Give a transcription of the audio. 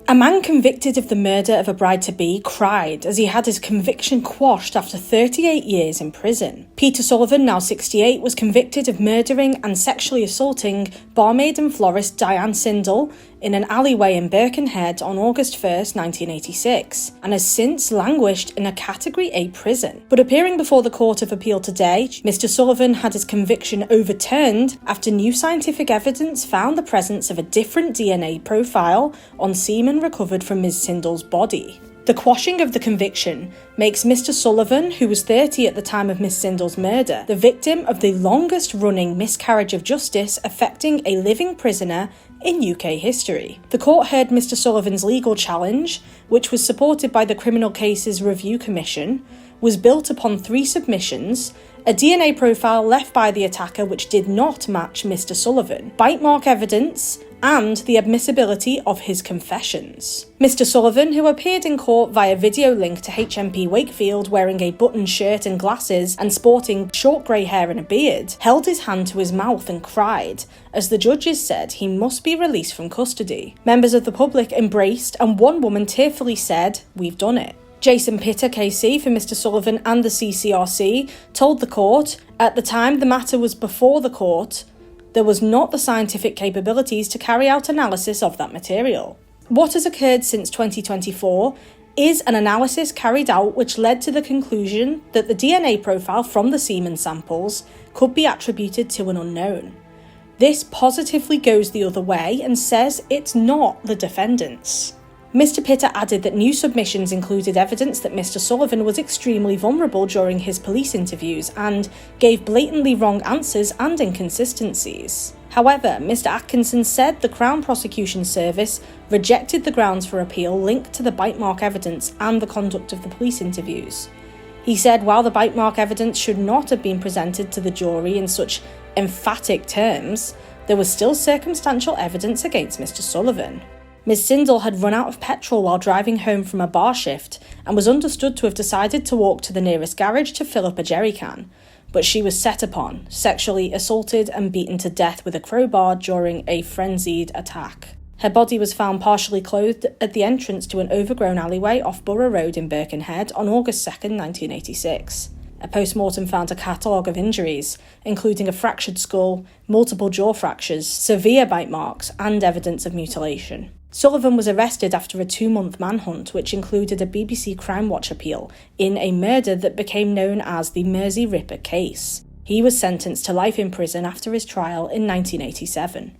A man convicted of the murder of a bride-to-be cried as he had his conviction quashed after 38 years in prison. Peter Sullivan, now 68, was convicted of murdering and sexually assaulting barmaid and florist Diane Sindall in an alleyway in Birkenhead on August 1st, 1986, and has since languished in a Category A prison. But appearing before the Court of Appeal today, Mr Sullivan had his conviction overturned after new scientific evidence found the presence of a different DNA profile on semen recovered from Ms Sindall's body. The quashing of the conviction makes Mr Sullivan, who was 30 at the time of Ms Sindall's murder, the victim of the longest-running miscarriage of justice affecting a living prisoner in UK history. The court heard Mr Sullivan's legal challenge, which was supported by the Criminal Cases Review Commission, was built upon 3 submissions: a DNA profile left by the attacker which did not match Mr Sullivan, bite mark evidence, and the admissibility of his confessions. Mr Sullivan, who appeared in court via video link to HMP Wakefield wearing a buttoned shirt and glasses and sporting short grey hair and a beard, held his hand to his mouth and cried, as the judges said he must be released from custody. Members of the public embraced, and one woman tearfully said, "We've done it." Jason Pitter, KC, for Mr Sullivan and the CCRC, told the court, at the time the matter was before the court, there was not the scientific capabilities to carry out analysis of that material. What has occurred since 2024 is an analysis carried out which led to the conclusion that the DNA profile from the semen samples could be attributed to an unknown. This positively goes the other way and says it's not the defendants. Mr Pitter added that new submissions included evidence that Mr Sullivan was extremely vulnerable during his police interviews and gave blatantly wrong answers and inconsistencies. However, Mr Atkinson said the Crown Prosecution Service rejected the grounds for appeal linked to the bite mark evidence and the conduct of the police interviews. He said while the bite mark evidence should not have been presented to the jury in such emphatic terms, there was still circumstantial evidence against Mr Sullivan. Ms Sindall had run out of petrol while driving home from a bar shift and was understood to have decided to walk to the nearest garage to fill up a jerry can, but she was set upon, sexually assaulted and beaten to death with a crowbar during a frenzied attack. Her body was found partially clothed at the entrance to an overgrown alleyway off Borough Road in Birkenhead on August 2nd, 1986. A post-mortem found a catalogue of injuries, including a fractured skull, multiple jaw fractures, severe bite marks, and evidence of mutilation. Sullivan was arrested after a 2-month manhunt, which included a BBC Crime Watch appeal in a murder that became known as the Murzy Ripper case. He was sentenced to life in prison after his trial in 1987.